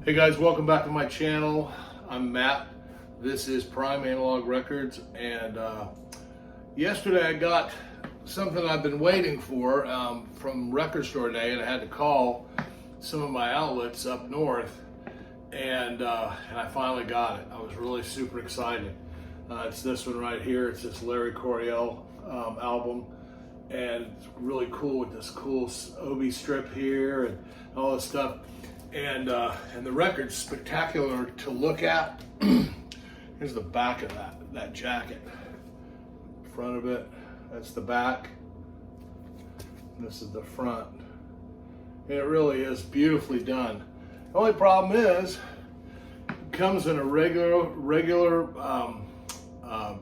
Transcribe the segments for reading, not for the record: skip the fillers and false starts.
Hey guys, welcome back to my channel. I'm Matt. This is Prime Analog Records, and yesterday I got something I've been waiting for from Record Store Day, and I had to call some of my outlets up north, and I finally got it. I was really super excited. It's this one right here. It's this Larry Coryell album, and it's really cool with this cool OB strip here and all this stuff. And the record's spectacular to look at. Here's the back of that jacket. Front of it, that's the back. This is the front. And it really is beautifully done. The only problem is, it comes in a regular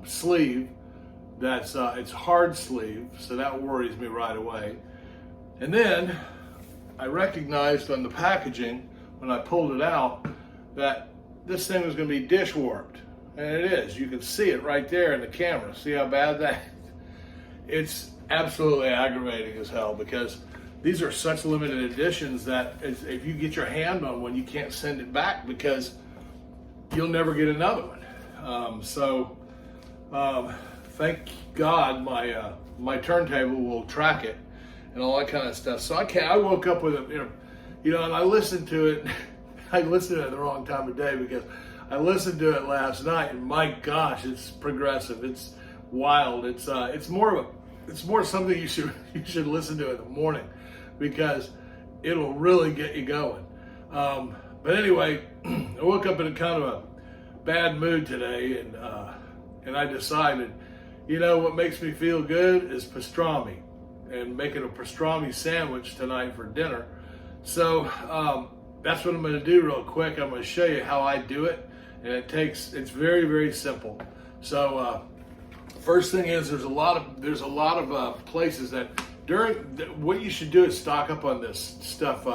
sleeve. That's it's hard sleeve, so that worries me right away. And then I recognized on the packaging when I pulled it out that this thing was going to be dish warped, and it is. You can see it right there in the camera. See how bad that is? It's absolutely aggravating as hell, because these are such limited editions that if you get your hand on one, you can't send it back because you'll never get another one. Thank God my turntable will track it and all that kind of stuff. So I woke up with it, and I listened to it. I listened to it at the wrong time of day, because I listened to it last night, and my gosh, it's progressive. It's wild. It's more something you should listen to in the morning, because it'll really get you going. But anyway, I woke up in a kind of a bad mood today, and I decided, what makes me feel good is pastrami, and making a pastrami sandwich tonight for dinner. So that's what I'm going to do real quick. I'm going to show you how I do it, and it's very, very simple. So first thing is, there's a lot of places that what you should do is stock up on this stuff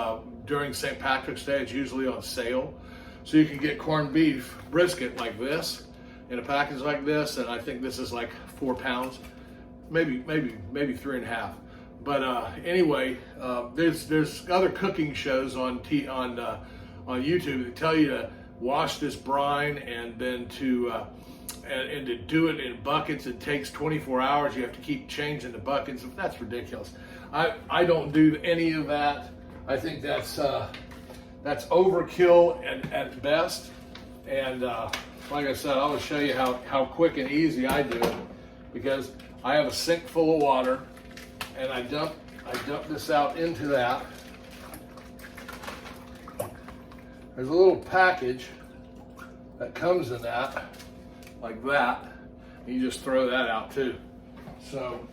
during St. Patrick's Day. It's usually on sale, so you can get corned beef brisket like this in a package like this, and I think this is like 4 pounds, maybe 3.5. But anyway, there's other cooking shows on YouTube that tell you to wash this brine, and then to do it in buckets. It takes 24 hours. You have to keep changing the buckets. That's ridiculous. I don't do any of that. I think that's overkill at best. And like I said, I will show you how quick and easy I do it, because I have a sink full of water, and I dump this out into that. There's a little package that comes in that, like that. And you just throw that out too. So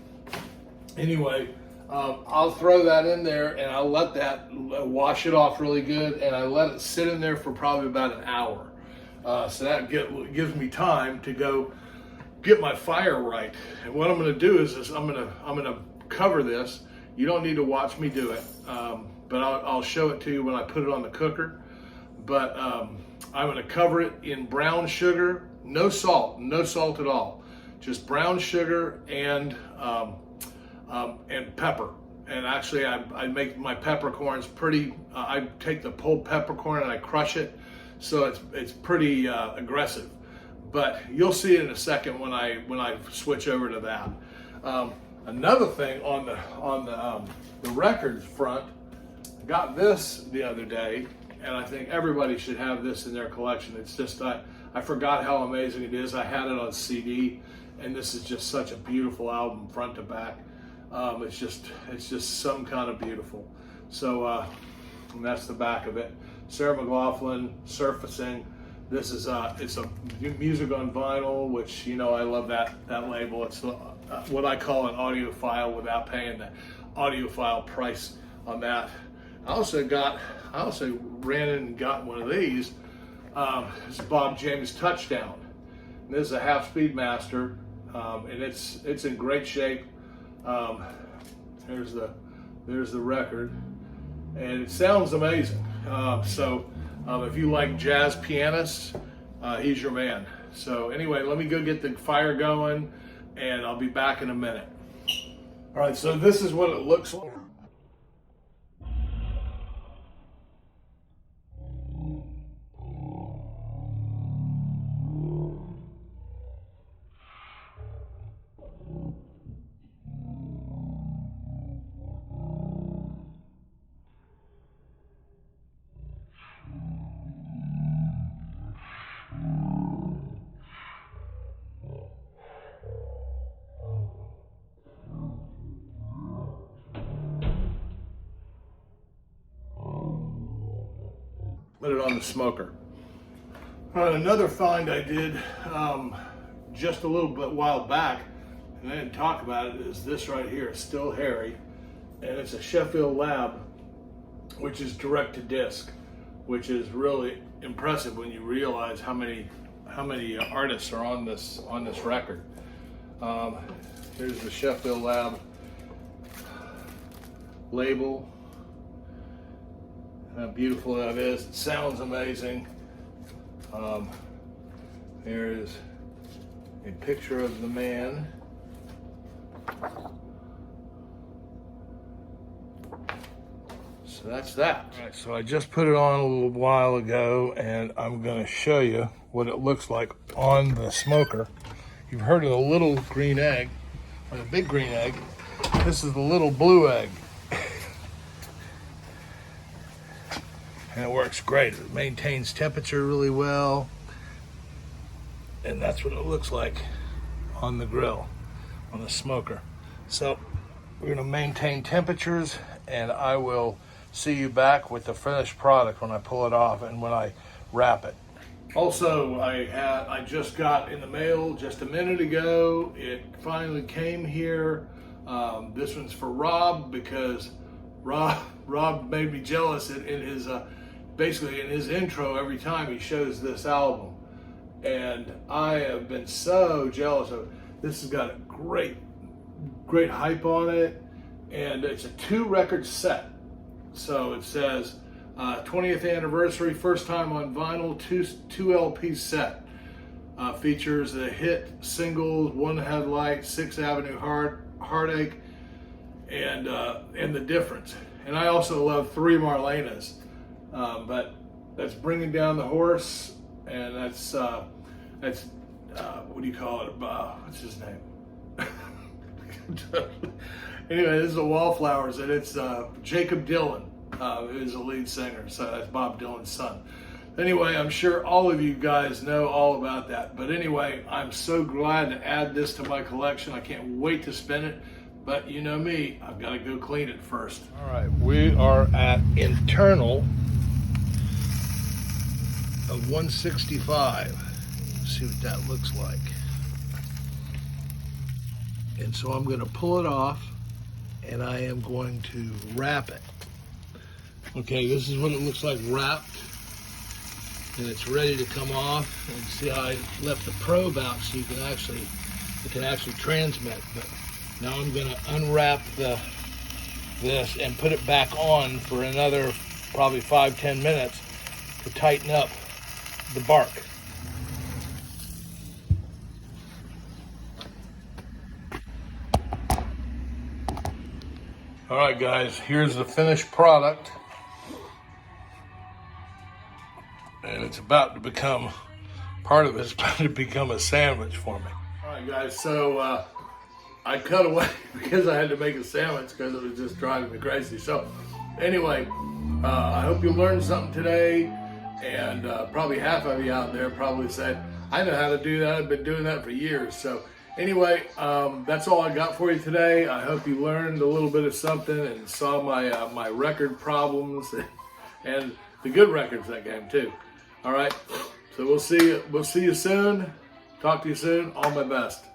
anyway, I'll throw that in there, and I'll let that wash it off really good, and I let it sit in there for probably about an hour. So that gives me time to go get my fire right. And what I'm going to do is I'm going to cover this. You don't need to watch me do it, but I'll show it to you when I put it on the cooker. But I'm going to cover it in brown sugar, no salt at all, just brown sugar and pepper. And actually, I make my peppercorns pretty. I take the pulled peppercorn and I crush it, so it's pretty aggressive. But you'll see it in a second when I switch over to that. Another thing on the records front, I got this the other day, and I think everybody should have this in their collection. It's just I forgot how amazing it is. I had it on CD, and this is just such a beautiful album front to back. It's just some kind of beautiful. So and that's the back of it. Sarah McLachlan, Surfacing. This is it's a music on vinyl, which I love that label. It's what I call an audiophile without paying the audiophile price on that. I also ran in and got one of these. It's Bob James Touchdown. And this is a half-speed master, and it's in great shape. There's the record, and it sounds amazing. If you like jazz pianists, he's your man. So anyway, let me go get the fire going, and I'll be back in a minute. All right, so this is what it looks like. put it on the smoker. All right, another find I did just a little bit while back, and I didn't talk about it, is this right here. It's still hairy, and it's a Sheffield Lab, which is direct to disc, which is really impressive when you realize how many artists are on this record. Here's the Sheffield Lab label. How beautiful that is. It sounds amazing. There is a picture of the man. So that's that. All right, so I just put it on a little while ago, and I'm going to show you what it looks like on the smoker. You've heard of the little green egg, or the big green egg. This is the little blue egg. And it works great. It maintains temperature really well. And that's what it looks like on the grill, on the smoker. So we're gonna maintain temperatures, and I will see you back with the finished product when I pull it off and when I wrap it. Also, I just got in the mail just a minute ago. It finally came here. This one's for Rob, because Rob made me jealous in his basically in his intro every time he shows this album, and I have been so jealous of it. This has got a great hype on it, and it's a 2-record set. So it says 20th anniversary, first time on vinyl, two LP set. Features the hit singles, One Headlight, 6th Avenue Heartache, and The Difference. And I also love Three Marlenas, but that's Bringing Down the Horse, and that's what do you call it? What's his name? Anyway, this is the Wallflowers, and it's Jacob Dylan is the lead singer, so that's Bob Dylan's son. Anyway, I'm sure all of you guys know all about that. But anyway, I'm so glad to add this to my collection. I can't wait to spin it. But you know me, I've got to go clean it first. All right, we are at internal of 165. Let's see what that looks like. And so I'm going to pull it off, and I am going to wrap it. Okay, this is what it looks like wrapped, and it's ready to come off. And see how I left the probe out so it can actually transmit. But now I'm going to unwrap this and put it back on for another probably 5-10 minutes to tighten up the bark. All right, guys, here's the finished product. And it's about to become, part of it's about to become a sandwich for me. All right, guys, so I cut away because I had to make a sandwich because it was just driving me crazy. So anyway, I hope you learned something today, and probably half of you out there probably said, I know how to do that. I've been doing that for years. So anyway, that's all I got for you today. I hope you learned a little bit of something and saw my my record problems and the good records that came too. All right, so we'll see you soon. Talk to you soon. All my best.